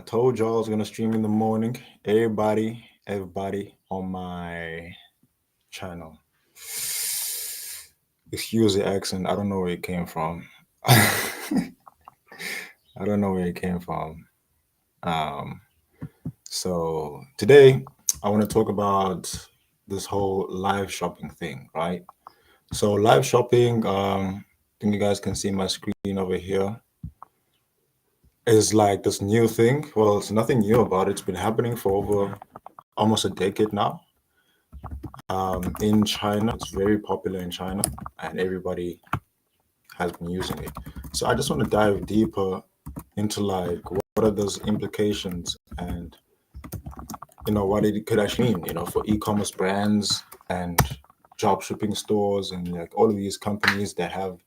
I told y'all I was gonna stream in the morning. Everybody on my channel. Excuse the accent. I don't know where it came from. I don't know where it came from. Um, so today I want to talk about this whole live shopping thing, right? So live shopping, I think you guys can see my screen over here, is like this new thing. Well, it's nothing new about it. It's been happening for over almost a decade now. In China, it's very popular in China, and everybody has been using it. So I just want to dive deeper into like what are those implications and what it could actually mean, for e-commerce brands and job shipping stores and like all of these companies that have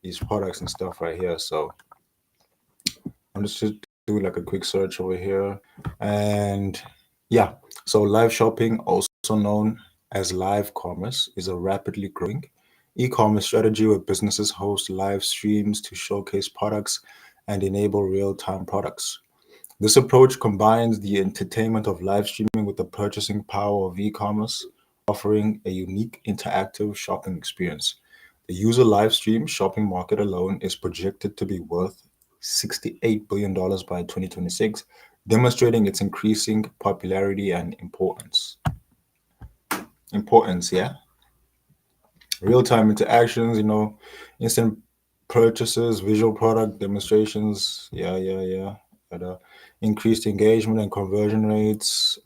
these products and stuff right here. So I'm just do like a quick search over here. And yeah, so live shopping, also known as live commerce, is a rapidly growing e-commerce strategy where businesses host live streams to showcase products and enable real-time products. This approach combines the entertainment of live streaming with the purchasing power of e-commerce, offering a unique interactive shopping experience. The user live stream shopping market alone is projected to be worth $68 billion by 2026, demonstrating its increasing popularity and importance. Importance, yeah. Real-time interactions, instant purchases, visual product demonstrations, yeah. Increased engagement and conversion rates,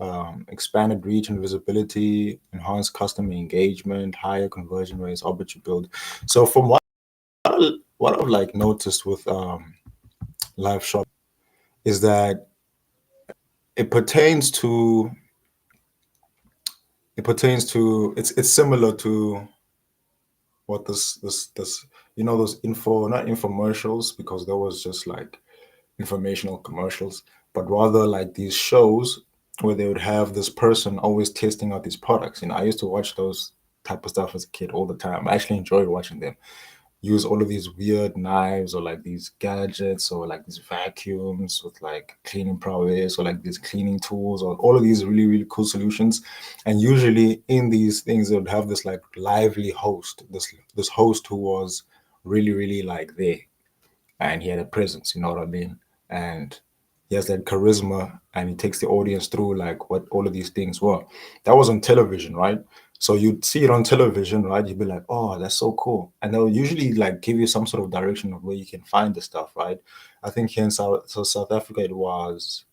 expanded reach and visibility, enhanced customer engagement, higher conversion rates, opportunity build. So from what I've like noticed with live shop is that it pertains to it's similar to what this those info not infomercials, because there was just like informational commercials, but rather like these shows where they would have this person always testing out these products. I used to watch those type of stuff as a kid all the time. I actually enjoyed watching them use all of these weird knives or like these gadgets or like these vacuums with like cleaning prowess or like these cleaning tools or all of these really really cool solutions. And usually in these things they would have this like lively host, this host who was really really like there, and he had a presence, you know what I mean? And he has that charisma and he takes the audience through like what all of these things were. That was on television, right? So you'd see it on television, right? You'd be like, oh, that's so cool. And they'll usually like give you some sort of direction of where you can find the stuff, right? I think here in South Africa, it was,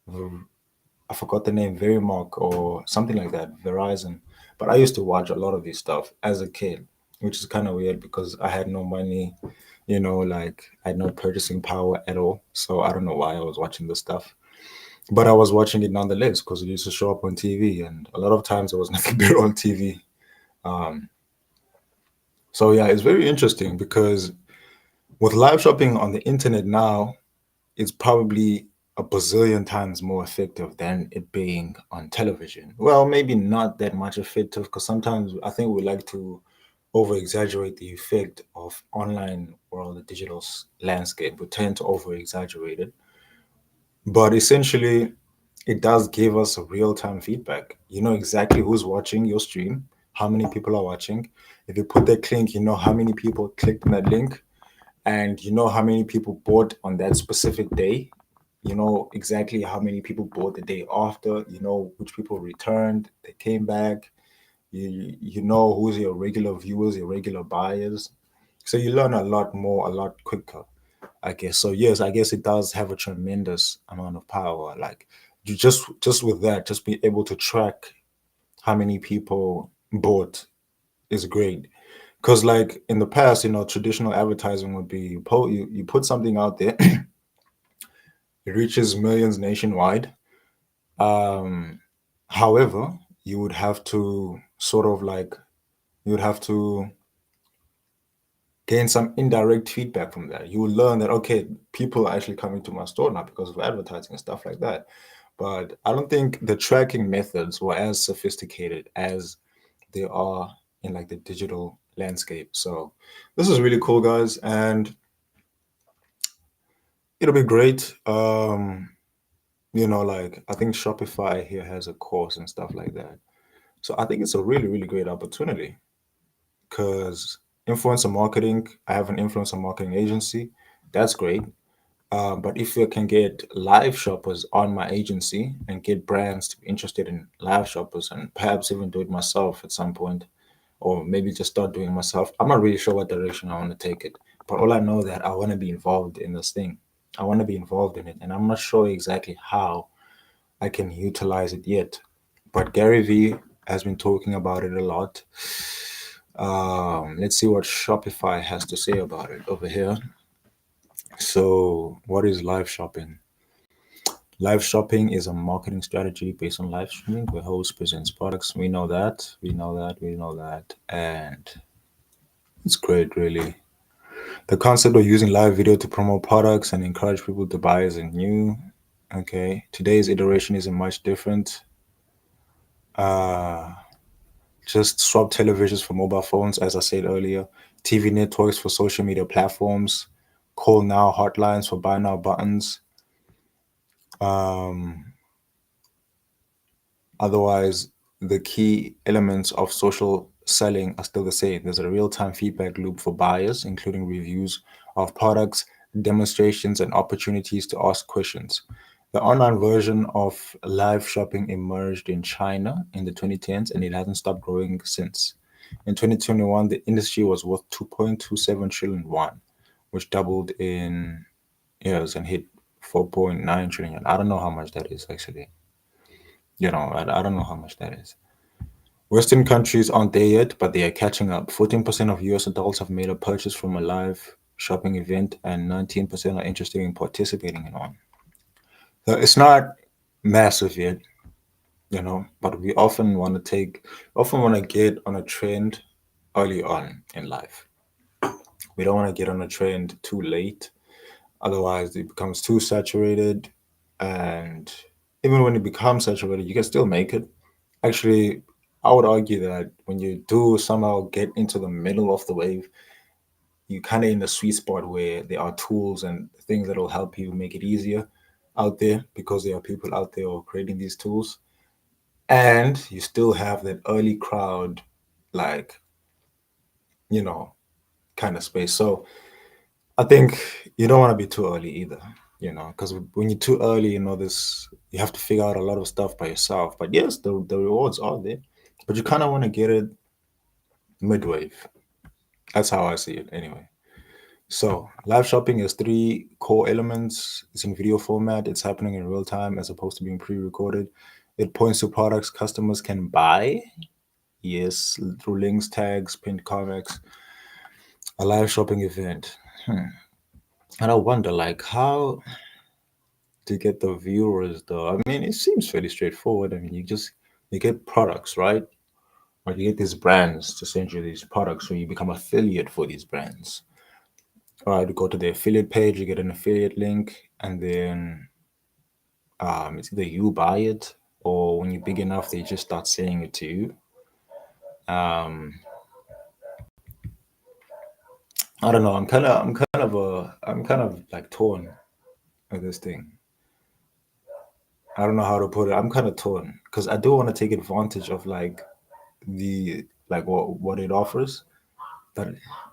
I forgot the name, Verimark or something like that, Verizon. But I used to watch a lot of this stuff as a kid, which is kind of weird because I had no money, like I had no purchasing power at all. So I don't know why I was watching this stuff. But I was watching it nonetheless because it used to show up on TV, and a lot of times there was nothing better on TV. Um, so yeah, it's very interesting because with live shopping on the internet now, it's probably a bazillion times more effective than it being on television. Well, maybe not that much effective because sometimes I think we like to over exaggerate the effect of online world, the digital landscape. We tend to over exaggerate it. But essentially, it does give us a real time feedback. You know exactly who's watching your stream, how many people are watching. If you put that link, you know how many people clicked on that link, and you know how many people bought on that specific day. You know exactly how many people bought the day after. You know which people returned, they came back. You know who's your regular viewers, your regular buyers. So you learn a lot more, a lot quicker, I guess. So yes, I guess it does have a tremendous amount of power. Like you just with that, just be able to track how many people bought is great. Because like in the past, traditional advertising would be you put something out there, it reaches millions nationwide. Um, However, you would have to sort of like you would have to gain some indirect feedback from that. You will learn that okay, people are actually coming to my store now because of advertising and stuff like that. But I don't think the tracking methods were as sophisticated as they are in like the digital landscape. So this is really cool, guys, and it'll be great. Like I think Shopify here has a course and stuff like that. So I think it's a really, really great opportunity because influencer marketing, I have an influencer marketing agency. That's great. But if you can get live shoppers on my agency and get brands to be interested in live shoppers and perhaps even do it myself at some point, or maybe just start doing it myself, I'm not really sure what direction I want to take it. But all I know that I want to be involved in this thing. I want to be involved in it, and I'm not sure exactly how I can utilize it yet. But Gary Vee has been talking about it a lot. Let's see what Shopify has to say about it over here. So, what is live shopping? Live shopping is a marketing strategy based on live streaming where host presents products. We know that, we know that, we know that. And it's great, really. The concept of using live video to promote products and encourage people to buy isn't new. Okay. Today's iteration isn't much different. Uh, just swap televisions for mobile phones, as I said earlier, TV networks for social media platforms, call now hotlines for buy now buttons. Um, Otherwise, the key elements of social selling are still the same. There's a real time feedback loop for buyers, including reviews of products, demonstrations, and opportunities to ask questions. The online version of live shopping emerged in China in the 2010s and it hasn't stopped growing since. In 2021, the industry was worth 2.27 trillion yuan, which doubled in years and hit 4.9 trillion. I don't know how much that is actually. I don't know how much that is. Western countries aren't there yet, but they are catching up. 14% of US adults have made a purchase from a live shopping event, and 19% are interested in participating in one. So it's not massive yet, but we often want to get on a trend early on in life. We don't want to get on a trend too late. Otherwise, it becomes too saturated. And even when it becomes saturated, you can still make it. Actually, I would argue that when you do somehow get into the middle of the wave, you kind of in the sweet spot where there are tools and things that will help you make it easier out there because there are people out there who are creating these tools. And you still have that early crowd, like, you know, kind of space. So I think you don't want to be too early either, because when you're too early, this you have to figure out a lot of stuff by yourself. But yes, the rewards are there, but you kind of want to get it midway. That's how I see it anyway. So, live shopping has three core elements. It's in video format, it's happening in real time as opposed to being pre recorded. It points to products customers can buy, yes, through links, tags, pinned comics, a live shopping event. And I wonder, like, how to get the viewers, though? I mean, it seems fairly straightforward. I mean, you get products, right? Or you get these brands to send you these products, so you become affiliate for these brands. All right, you go to the affiliate page, you get an affiliate link, and then it's either you buy it or when you're big enough, they just start selling it to you. Um, I don't know. I'm kind of like torn with this thing. I don't know how to put it. I'm kind of torn because I do want to take advantage of what it offers, but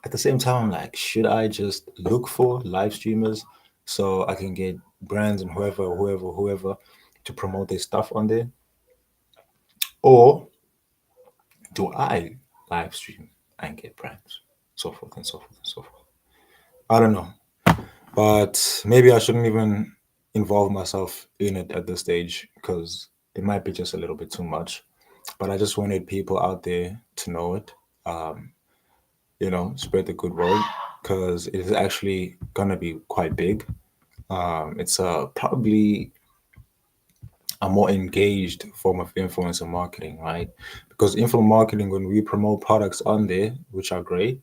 at the same time, I'm like, should I just look for live streamers so I can get brands and whoever to promote their stuff on there, or do I live stream and get brands, so forth and so forth and so forth. I don't know, but maybe I shouldn't even involve myself in it at this stage because it might be just a little bit too much. But I just wanted people out there to know it, um, spread the good word because it is actually gonna be quite big. It's probably a more engaged form of influencer marketing, right? Because influencer marketing, when we promote products on there, which are great,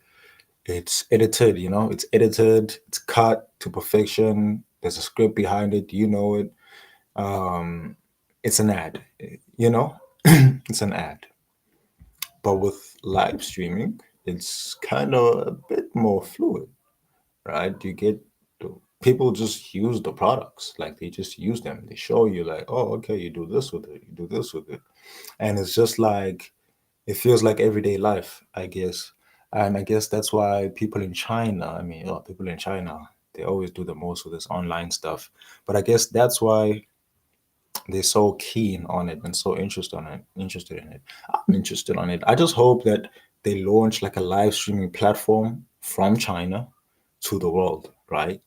it's edited, it's edited, it's cut to perfection. There's a script behind it, it. Um, it's an ad, you know, it's an ad. But with live streaming, it's kind of a bit more fluid, right? You get people just use the products. Like they just use them. They show you like, oh, okay, you do this with it, you do this with it. And it's just like it feels like everyday life, I guess. And I guess that's why people in China, I mean, people in China, they always do the most with this online stuff. But I guess that's why they're so keen on it and so interested in it. I'm interested on it. I just hope that they launch like a live streaming platform from China to the world, right?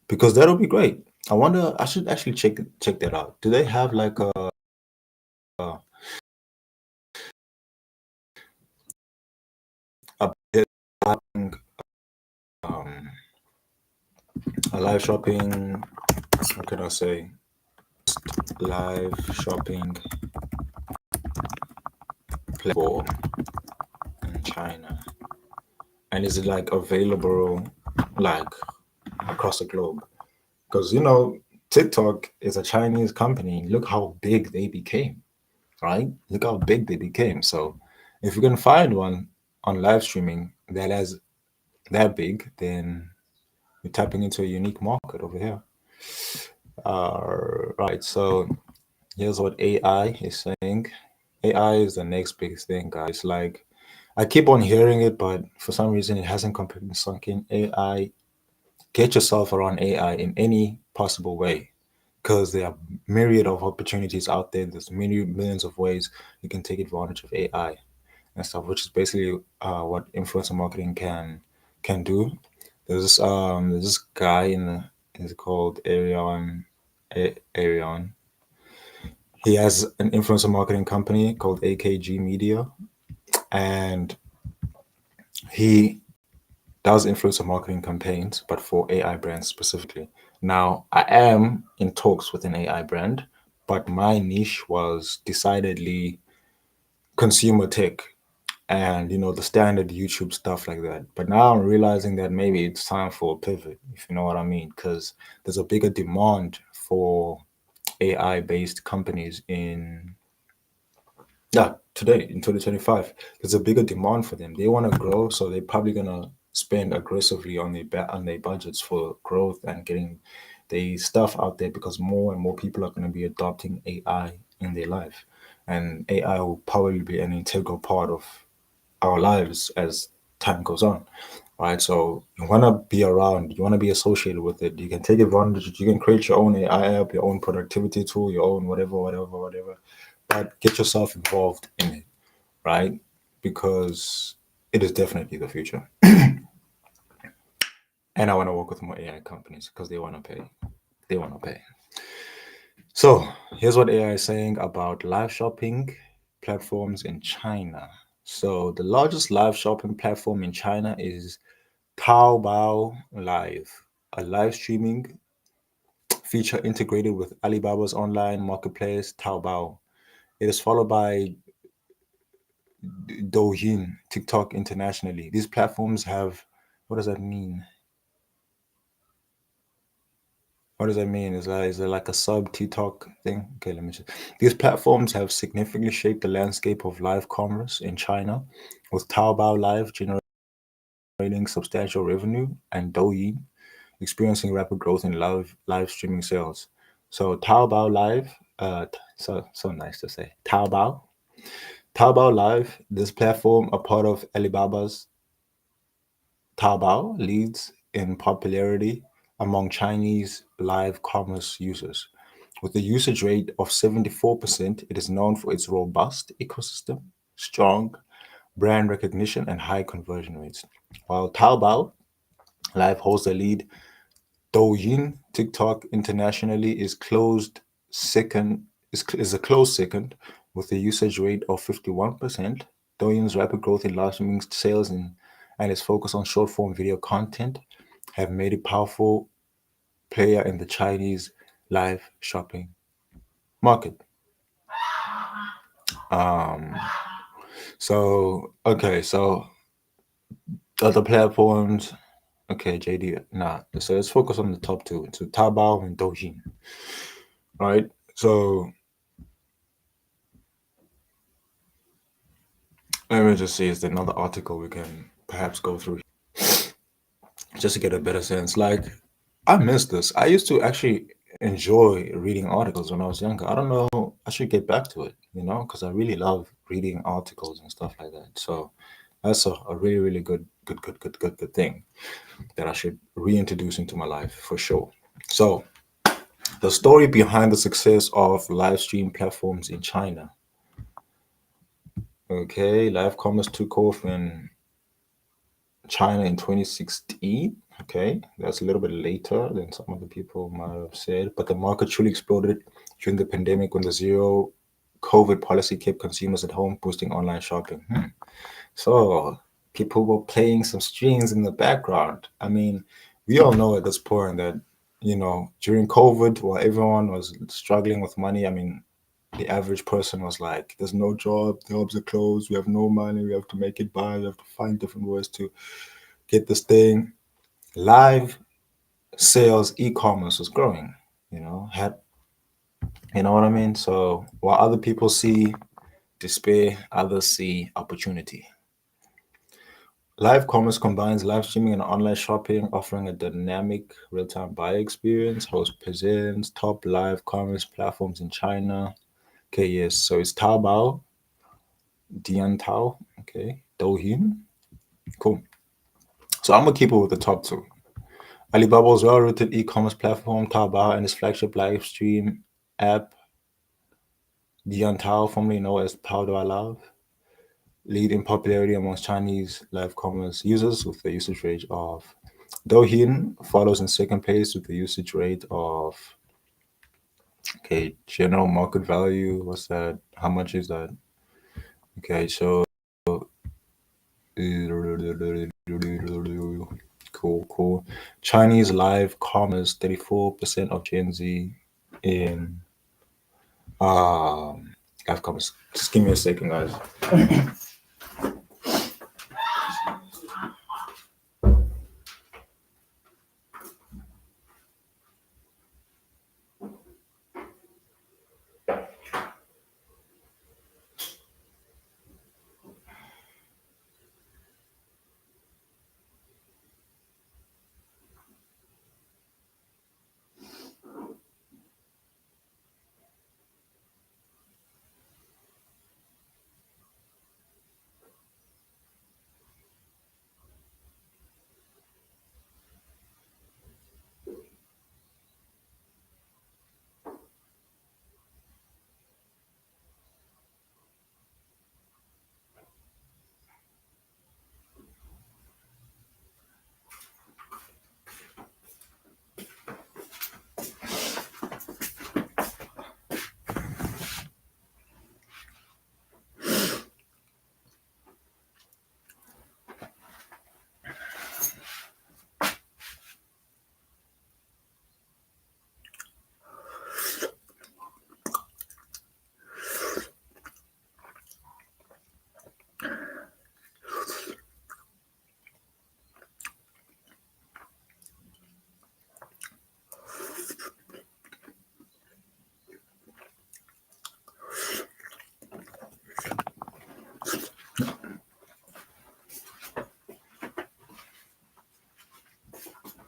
Because that'll be great. I wonder. I should actually check that out. Do they have like a bit, um a live shopping? What can I say? Live shopping platform in China, and is it like available like across the globe? Because TikTok is a Chinese company. Look how big they became, right? Look how big they became. So if you can find one on live streaming that has that big, then you're tapping into a unique market over here. Right. So here's what AI is saying. AI is the next big thing, guys. Like I keep on hearing it, but for some reason it hasn't completely sunk in. AI, get yourself around AI in any possible way because there are myriad of opportunities out there. There's many millions of ways you can take advantage of AI and stuff, which is basically what influencer marketing can do. There's this guy in the is called Arion. He has an influencer marketing company called AKG Media, and he does influencer marketing campaigns, but for AI brands specifically. Now, I am in talks with an AI brand, but my niche was decidedly consumer tech and the standard YouTube stuff like that. But now I'm realizing that maybe it's time for a pivot, if you know what I mean, because there's a bigger demand for AI based companies in yeah, today in 2025, there's a bigger demand for them. They want to grow, so they're probably gonna spend aggressively on their budgets for growth and getting the stuff out there because more and more people are going to be adopting AI in their life, and AI will probably be an integral part of our lives as time goes on. Right, so you want to be around, you want to be associated with it. You can take advantage. You can create your own AI app, your own productivity tool, your own whatever, but get yourself involved in it, right? Because it is definitely the future. And I want to work with more AI companies because they want to pay. They want to pay. So here's what AI is saying about live shopping platforms in China. So the largest live shopping platform in China is Taobao Live, a live streaming feature integrated with Alibaba's online marketplace, Taobao. It is followed by Douyin, TikTok internationally. These platforms have, what does that mean? What does that mean? Is it like a sub TikTok thing? Okay, let me see. These platforms have significantly shaped the landscape of live commerce in China, with Taobao Live generating substantial revenue and Douyin experiencing rapid growth in live streaming sales. So Taobao Live, so nice to say. Taobao Live, this platform, a part of Alibaba's Taobao, leads in popularity among Chinese live commerce users. With a usage rate of 74%, it is known for its robust ecosystem, strong brand recognition, and high conversion rates. While Taobao Live holds the lead, Douyin, TikTok internationally is a close second with a usage rate of 51%. Douyin's rapid growth in live streaming sales and its focus on short form video content have made it powerful player in the Chinese live shopping market. Um, so other platforms, okay, JD, nah. So let's focus on the top two. So Taobao and Douyin, right? So let me just see, is there another article we can perhaps go through just to get a better sense? Like, I miss this. I used to actually enjoy reading articles when I was younger. I don't know. I should get back to it, because I really love reading articles and stuff like that. So that's a really, really good thing that I should reintroduce into my life for sure. So the story behind the success of live stream platforms in China. Okay, live commerce took off in China in 2016. Okay, that's a little bit later than some of the people might have said, but the market truly exploded during the pandemic when the zero COVID policy kept consumers at home, boosting online shopping. So people were playing some strings in the background. I mean, we all know at this point that, during COVID, while everyone was struggling with money, I mean, the average person was like, there's no job, jobs are closed, we have no money, we have to make it by, we have to find different ways to get this thing. Live sales, e-commerce was growing, had, you know what I mean? So while other people see despair, others see opportunity. Live commerce combines live streaming and online shopping, offering a dynamic real-time buyer experience. Host presents top live commerce platforms in China. Okay, yes. So it's Taobao, Diantao, okay, Douyin. Cool. So I'm gonna keep it with the top two. Alibaba's well-rooted e-commerce platform, Taobao, and its flagship live stream app, Diantao, formerly known as Taobao, lead in popularity amongst Chinese live commerce users with a usage rate of Douyin follows in second place with the usage rate of general market value. What's that? How much is that? Okay, so cool. Chinese live commerce, 34% of Gen Z in um live commerce. Just give me a second, guys.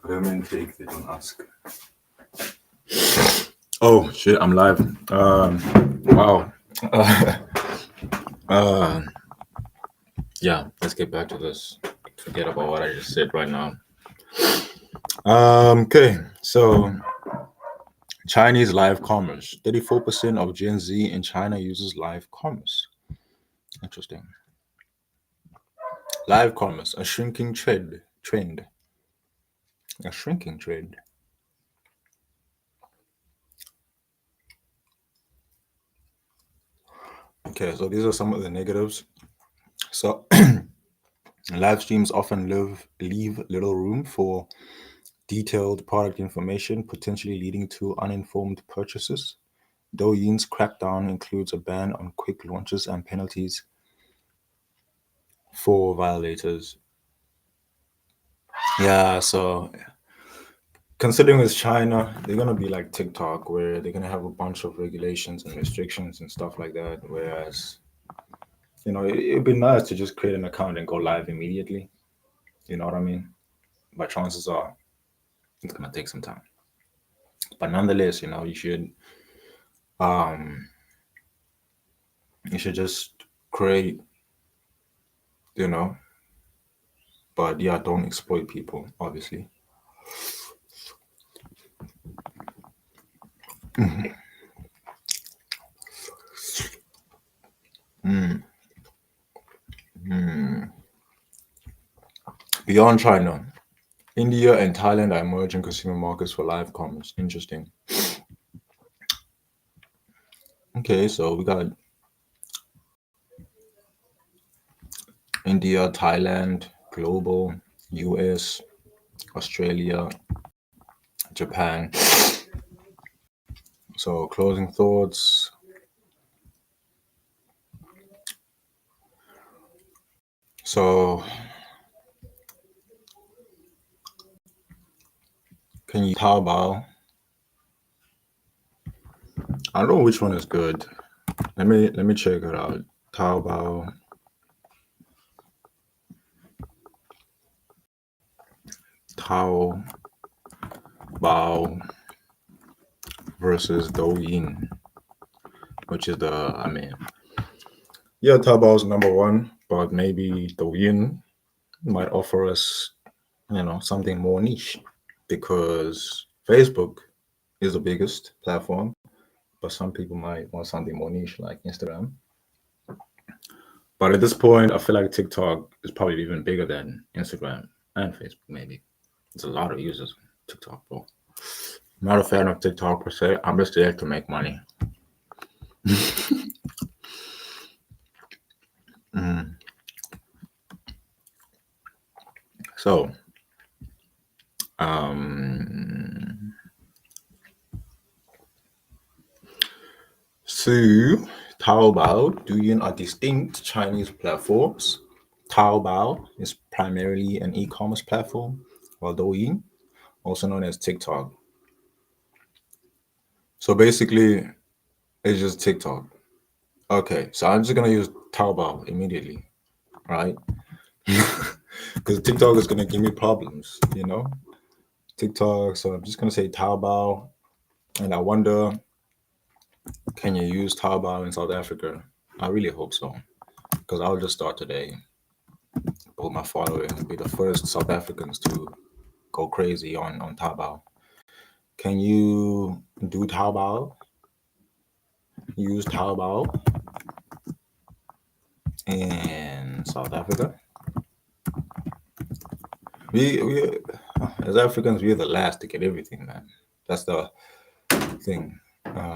Women take, they don't ask. Oh shit, I'm live. Wow. Uh, uh, yeah, let's get back to this. Forget about what I just said right now. Okay, so Chinese live commerce. 34% of Gen Z in China uses live commerce. Interesting. Live commerce, a shrinking trend. A shrinking trend. Okay, so these are some of the negatives. So live streams often leave little room for detailed product information, potentially leading to uninformed purchases. Douyin's crackdown includes a ban on quick launches and penalties for violators. Yeah, so considering it's China, they're gonna be like TikTok, where they're gonna have a bunch of regulations and restrictions and stuff like that. Whereas, it'd be nice to just create an account and go live immediately. You know what I mean? But chances are It's gonna take some time, but nonetheless, um you should just create, you know. But yeah, don't exploit people, obviously. Mm, mm. Beyond China, India and Thailand are emerging consumer markets for live commerce. Interesting. Okay, so we got India, Thailand, global, US, Australia, Japan. So closing thoughts. So can you Taobao? I don't know which one is good. Let me check it out. Taobao, Taobao versus Douyin, which is yeah, Taobao is number one, but maybe Douyin might offer us, something more niche because Facebook is the biggest platform, but some people might want something more niche like Instagram. But at this point, I feel like TikTok is probably even bigger than Instagram and Facebook, maybe. It's a lot of users on TikTok, bro. I'm not a fan of TikTok per se. I'm just there to make money. Mm. So, um, so Taobao, Douyin are distinct Chinese platforms. Taobao is primarily an e-commerce platform, while Douyin, also known as TikTok. So basically, it's just TikTok. Okay, so I'm just gonna use Taobao immediately, right? Because TikTok is gonna give me problems, TikTok. So I'm just gonna say Taobao, and I wonder, can you use Taobao in South Africa? I really hope so, because I'll just start today, build my following, and be the first South Africans to go crazy on Taobao. Can you do Taobao? Use Taobao in South Africa? We as Africans, we're the last to get everything, man. That's the thing.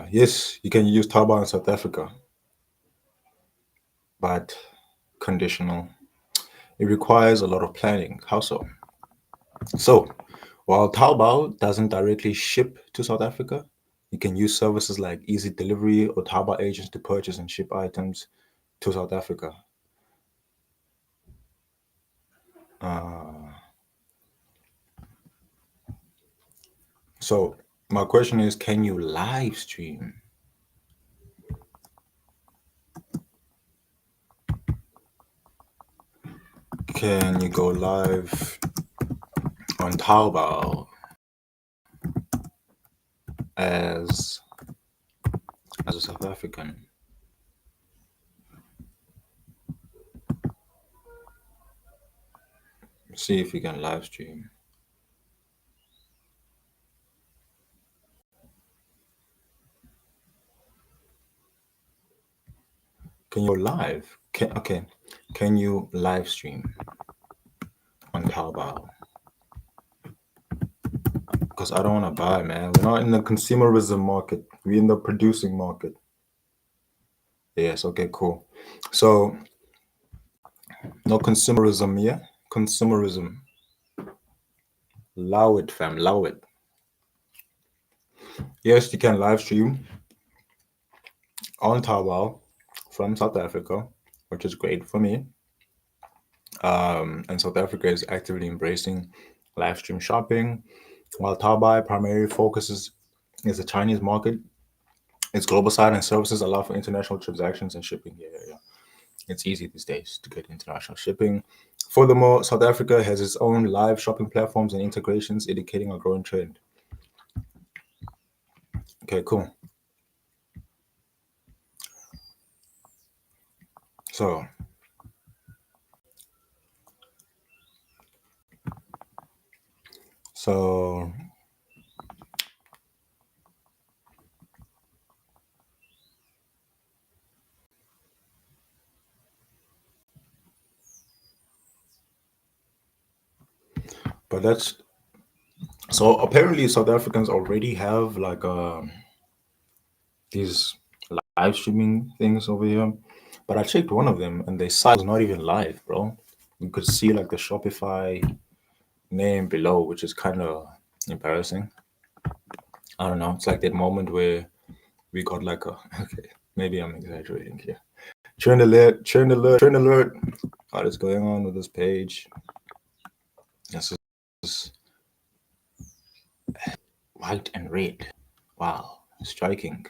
Yes, you can use Taobao in South Africa, but conditional. It requires a lot of planning. How so? So, while Taobao doesn't directly ship to South Africa, you can use services like Easy Delivery or Taobao agents to purchase and ship items to South Africa. Uh, so, my question is, can you live stream? Can you go live on Taobao as a South African? See if you can live stream. Can you go live? Okay. Can you live stream on Taobao? Because I don't want to buy, man. We're not in the consumerism market. We're in the producing market. Yes. Okay. Cool. So no consumerism, yeah. Consumerism. Allow it, fam. Allow it. Yes, you can live stream on Taobao from South Africa, which is great for me. And South Africa is actively embracing live stream shopping, while Taobao primarily focuses is the Chinese market. Its global side and services allow for international transactions and shipping. Yeah, yeah, yeah. It's easy these days to get international shipping. Furthermore, South Africa has its own live shopping platforms and integrations, indicating a growing trend. Okay, cool. So, so but that's so apparently South Africans already have like these live streaming things over here. But I checked one of them and the site was not even live, bro. You could see like the Shopify name below, which is kind of embarrassing. I don't know. It's like that moment where we got like a okay, maybe I'm exaggerating here. Trend alert. What is going on with this page? This is white and red. Wow, striking.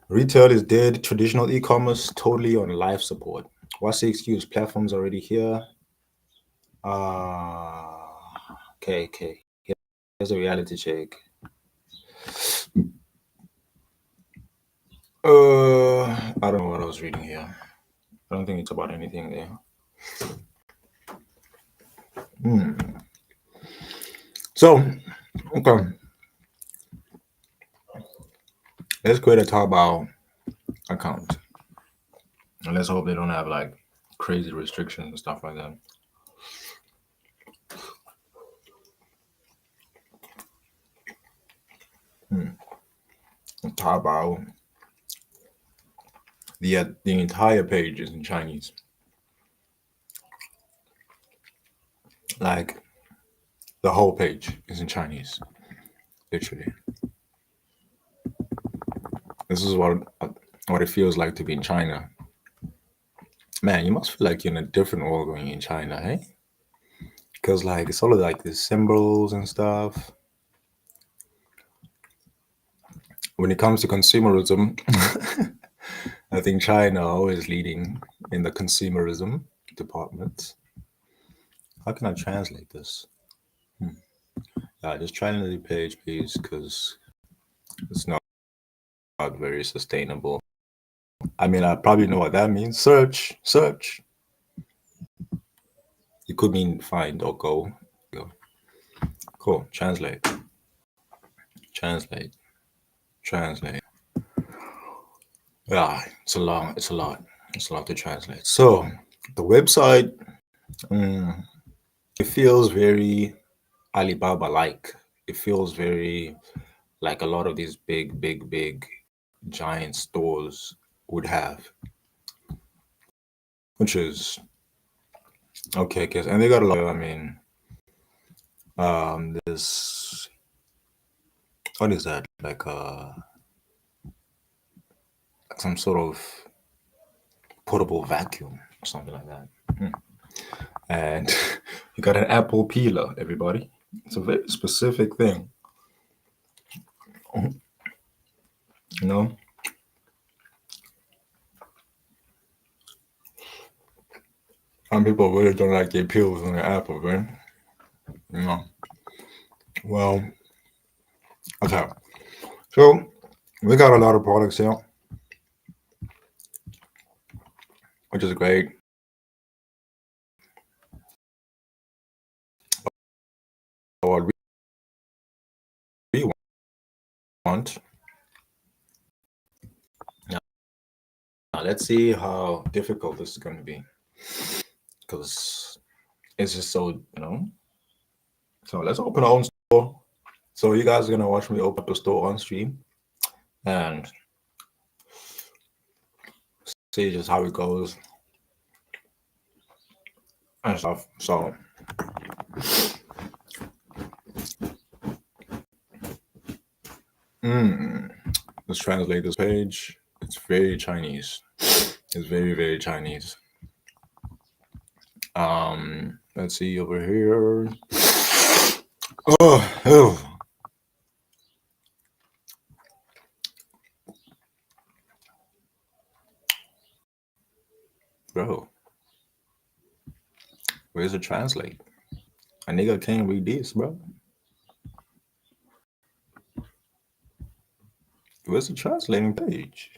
Retail is dead. Traditional e-commerce totally on life support. What's the excuse? Platforms already here. Okay. Here's a reality check. I don't know what I was reading here. I don't think it's about anything there. So, okay, let's create a Taobao account. And let's hope they don't have like crazy restrictions and stuff like that. Taobao. The entire page is in Chinese. Like the whole page is in Chinese, literally. This is what it feels like to be in China. Man, you must feel like you're in a different world when you're in China, hey? Because like it's all of like the symbols and stuff. When it comes to consumerism, I think China always leading in the consumerism department. How can I translate this? Yeah, just translate the page, please, because it's not very sustainable. I mean, I probably know what that means. Search. It could mean find or go. Cool. Translate. Yeah, It's a lot to translate. So the website, mm, it feels very Alibaba like. It feels very like a lot of these big giant stores would have, which is okay. Cause and they got a lot. I mean, this what is that? Like some sort of portable vacuum or something like that. And you got an apple peeler, everybody. It's a very specific thing, you know. Some people really don't like their peels on their apple, right? You know. Well, okay. So we got a lot of products here, which is great. What we want. Now let's see how difficult this is going to be, because it's just so So let's open our own store. So you guys are gonna watch me open up the store on stream and see just how it goes and stuff. So let's translate this page. It's very Chinese. It's very Chinese. Let's see over here. Oh. Bro, where's the translate? A nigga can't read this, bro. Where's the translating page?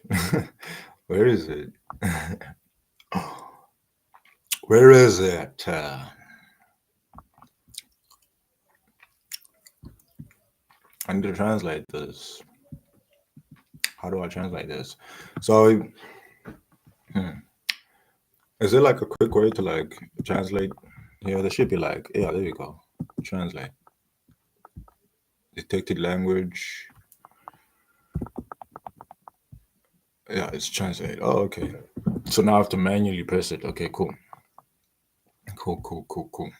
Where is it? Where is it? I need to translate this. How do I translate this? So, is there like a quick way to like translate? Yeah, there should be like, yeah, there you go. Translate. Detected language. Yeah, it's translate. Oh, okay. So now I have to manually press it. Okay, cool. Cool.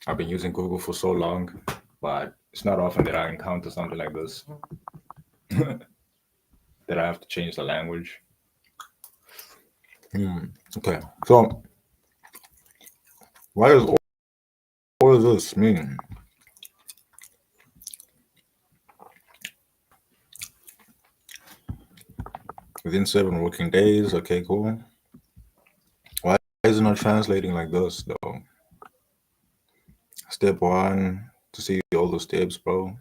I've been using Google for so long, but it's not often that I encounter something like this that I have to change the language. Okay, so what does this mean? Within 7 working days. Okay, cool. Why is it not translating like this though? Step 1 to see all the steps, bro.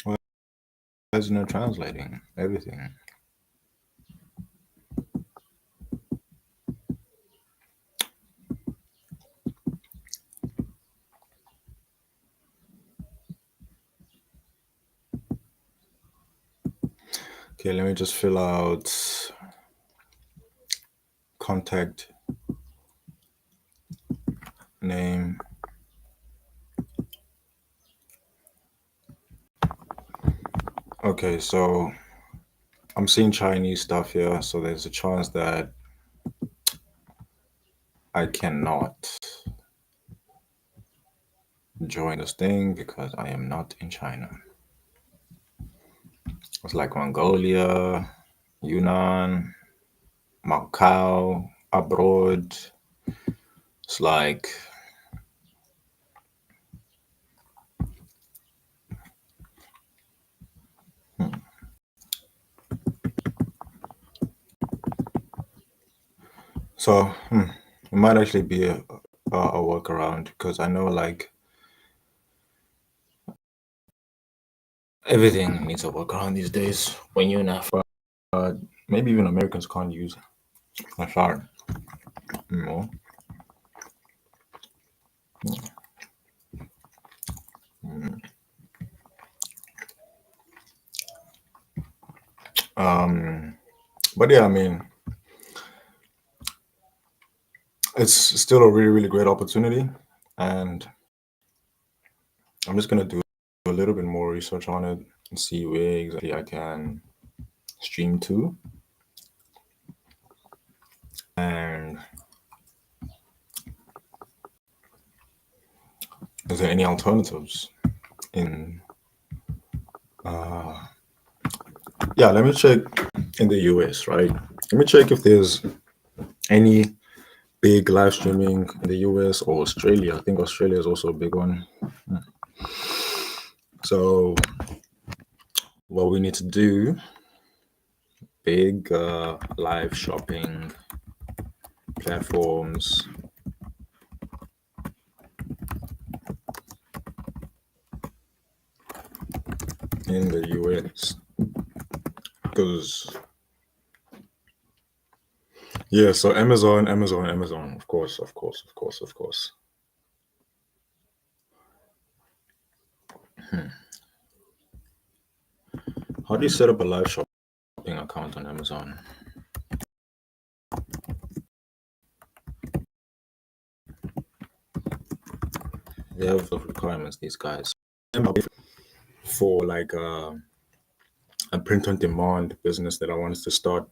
Why is it not translating everything? Okay, let me just fill out contact name. Okay, so I'm seeing Chinese stuff here, so there's a chance that I cannot join this thing because I am not in China. It's like Mongolia, Yunnan, Macau, abroad. It's like so it might actually be a workaround because I know like everything needs a workaround these days when you're in Africa. Maybe even Americans can't use Afar. You know? But yeah, I mean, it's still a really, really great opportunity. And I'm just going to do a little bit more research on it and see where exactly I can stream to. And is there any alternatives in yeah, let me check in the US, right? Let me check if there's any big live streaming in the US or Australia. I think Australia is also a big one. So what we need to do, big live shopping platforms in the US. Because yeah, so Amazon, of course. How do you set up a live shopping account on Amazon? They have requirements, these guys. For like a print on demand business that I wanted to start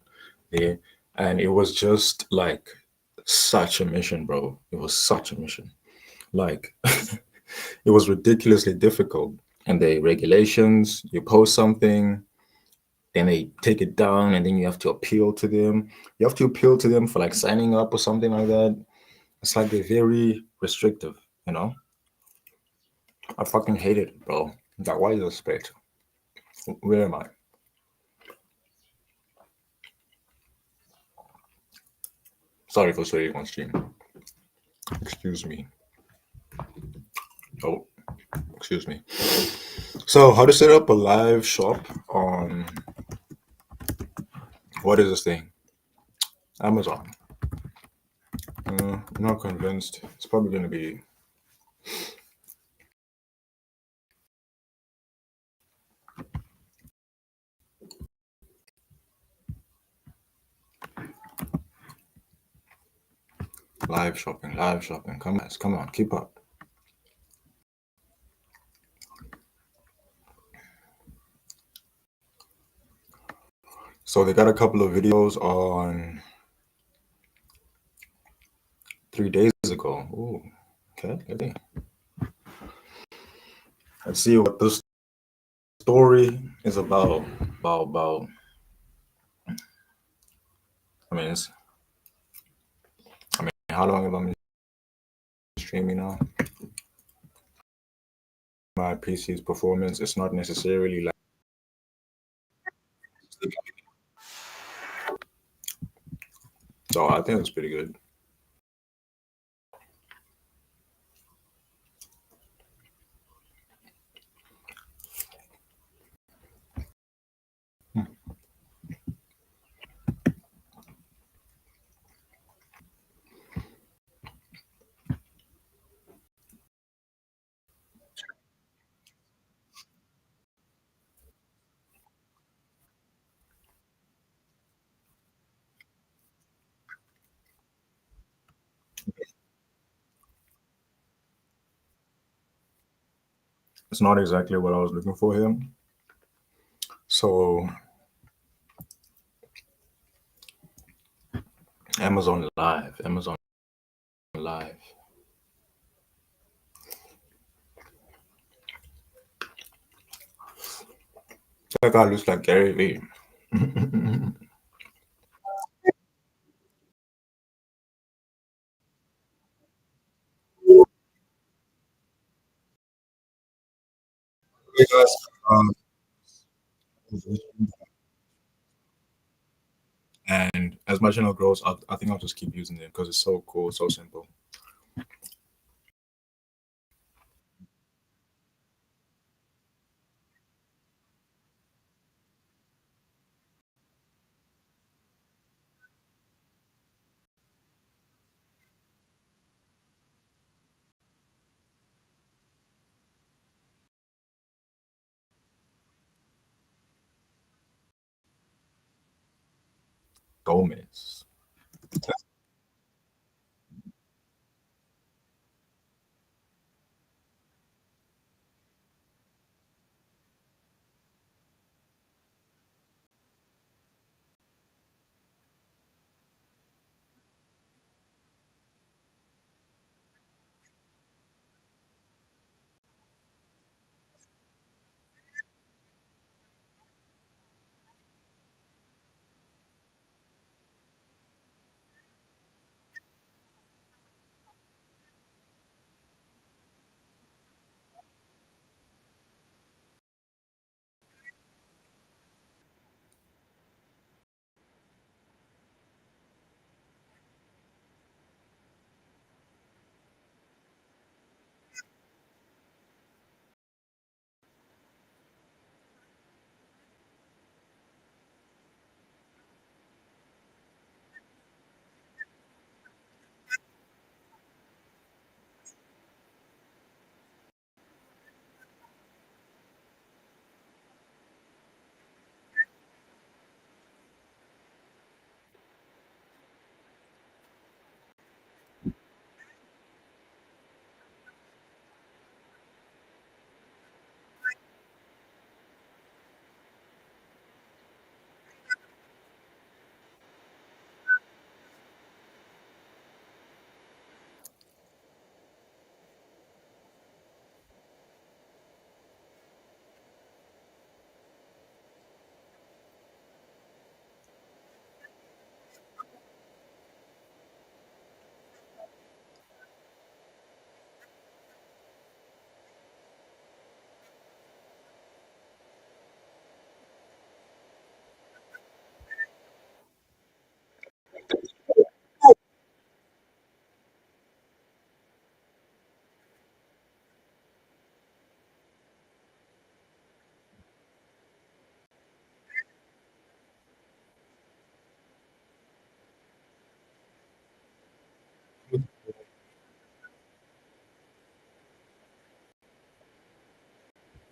there. And it was just like such a mission, bro. It was such a mission. Like it was ridiculously difficult. And the regulations, you post something, then they take it down, and then you have to appeal to them. You have to appeal to them for like signing up or something like that. It's like they're very restrictive, you know? I fucking hated it, bro. Like, why is this space? Where am I? Sorry for swearing on stream. Excuse me. Oh, excuse me. So, how to set up a live shop on what is this thing? Amazon. I'm not convinced. It's probably going to be live shopping. Live shopping. Come on, come on, keep up. So they got a couple of videos on 3 days ago. Ooh, okay. Let's see what this story is about. About. I mean, how long have I been streaming now? My PC's performance is not necessarily like. So I think it's pretty good. It's not exactly what I was looking for here. So Amazon Live. That guy looks like Gary Vee. Hey guys, um, and as my channel grows, I think I'll just keep using it because it's so cool, so simple. Gomez.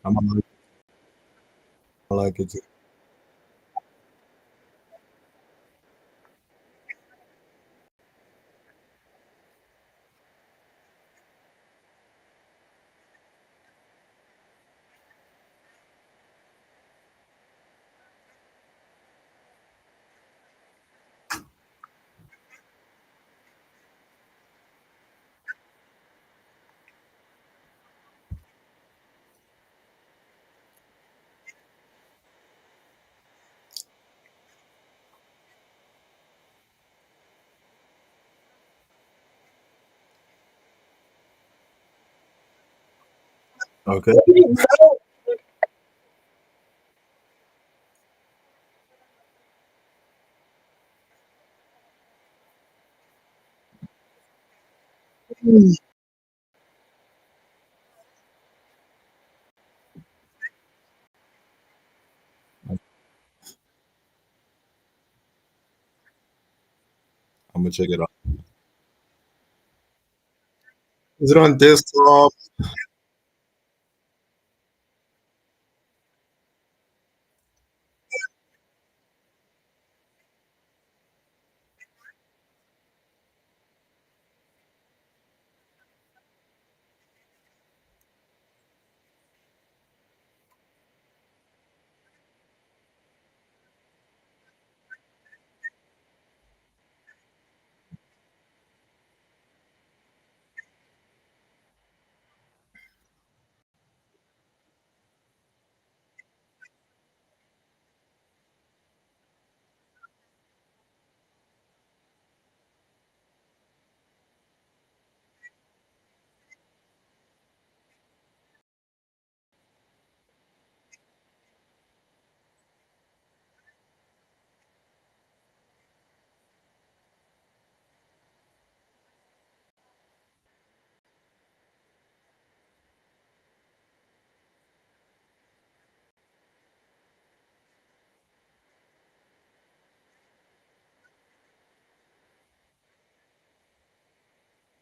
I like it. Okay. I'm gonna check it out. Is it on desktop?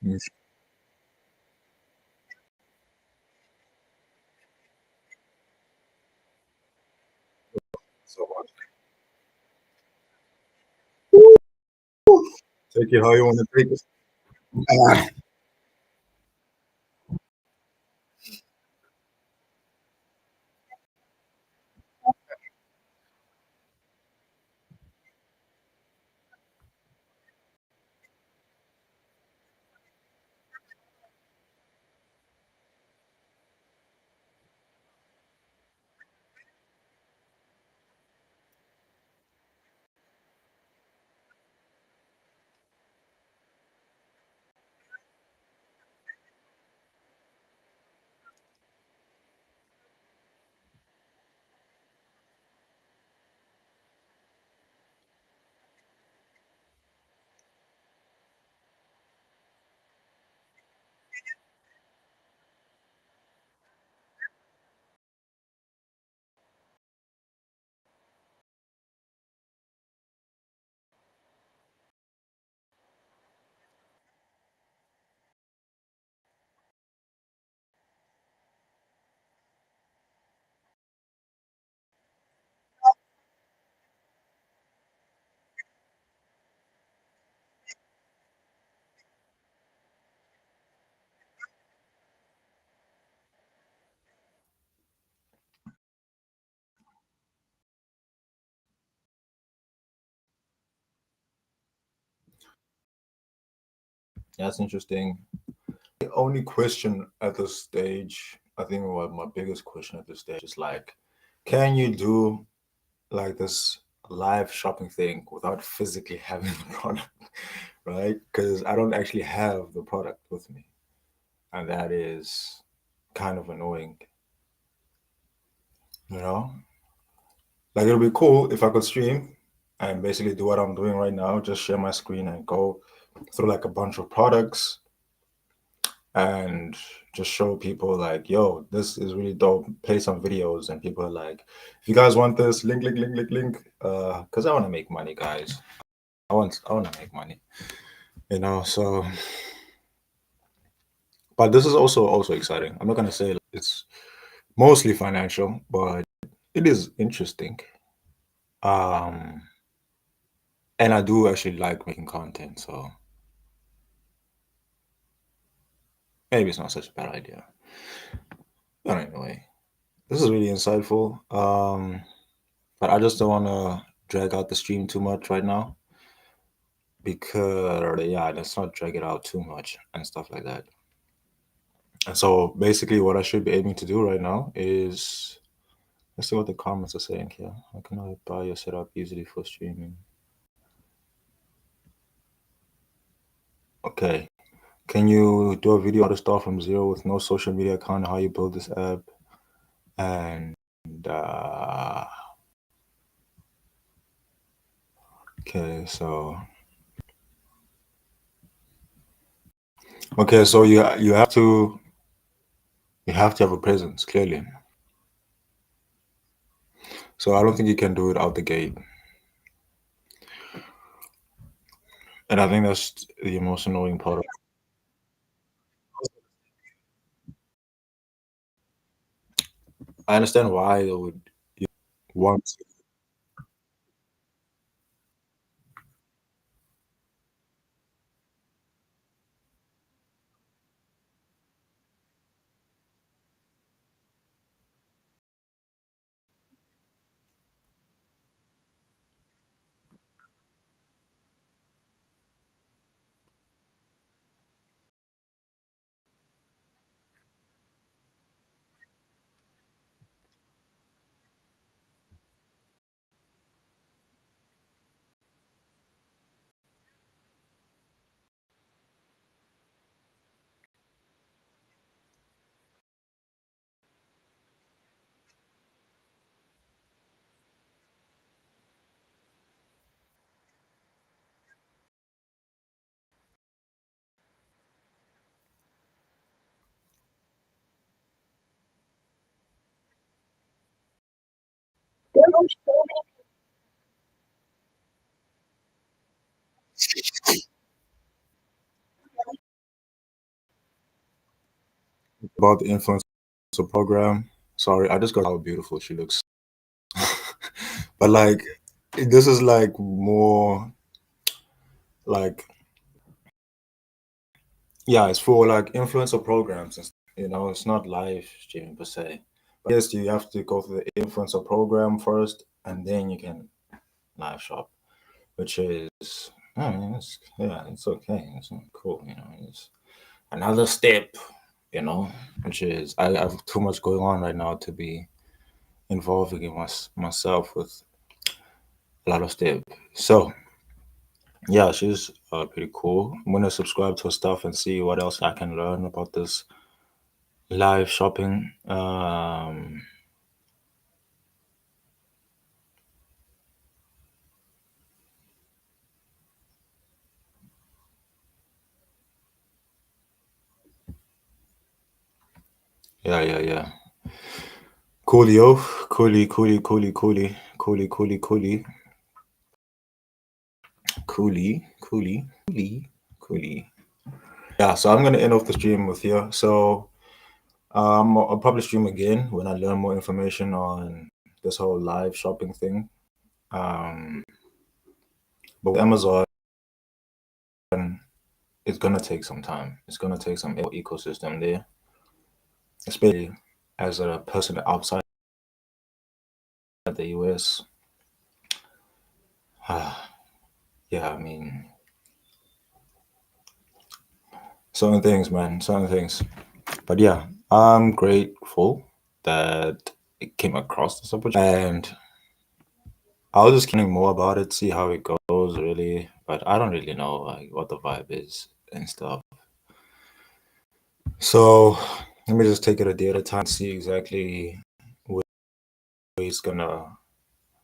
Mm, so much. Take it how you want to take it. Ah, that's interesting. The only question at this stage, I think what my biggest question at this stage is like, can you do like this live shopping thing without physically having the product, right? Because I don't actually have the product with me, and that is kind of annoying, you know? Like it'll be cool if I could stream and basically do what I'm doing right now, just share my screen and go through like a bunch of products and just show people like, yo, this is really dope. Play some videos and people are like, if you guys want this, link. Because I want to make money, guys. I want to make money, you know. So, but this is also exciting. I'm not gonna say it's mostly financial, but it is interesting. Um, and I do actually like making content, so maybe it's not such a bad idea. But anyway, this is really insightful. But I just don't want to drag out the stream too much right now because yeah, let's not drag it out too much and stuff like that. And so basically, what I should be aiming to do right now is let's see what the comments are saying here. How can I buy your setup easily for streaming? Okay. Can you do a video how to start from zero with no social media account? How you build this app? And uh, okay, so so you have to have a presence clearly. So I don't think you can do it out the gate. And I think that's the most annoying part of it. I understand why they would want to. About the influencer program. Sorry, I just got how beautiful she looks. But like, this is like more like, yeah, it's for like influencer programs. It's not live streaming per se. But yes, you have to go through the influencer program first, and then you can live shop, which is, I mean, it's okay. It's not cool, It's another step, which is I have too much going on right now to be involving myself with a lot of stuff. So yeah, she's pretty cool. I'm gonna subscribe to her stuff and see what else I can learn about this live shopping. Yeah. Coolio, coolie. Yeah, so I'm gonna end off the stream with here. So I'll probably stream again when I learn more information on this whole live shopping thing. Um, but with Amazon, it's gonna take some time. It's gonna take some ecosystem there, especially as a person outside the US. Yeah, I mean, certain things, man, certain things. But yeah, I'm grateful that it came across this opportunity, and I was just learning more about it, see how it goes, really. But I don't really know like what the vibe is and stuff. So let me just take it a day at a time, see exactly where he's gonna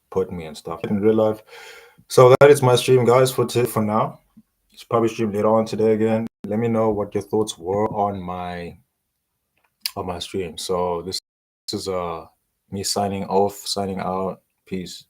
put me and stuff in real life. So that is my stream, guys, for now. It's probably stream later on today again. Let me know what your thoughts were on my stream. So this is me signing off, signing out. Peace.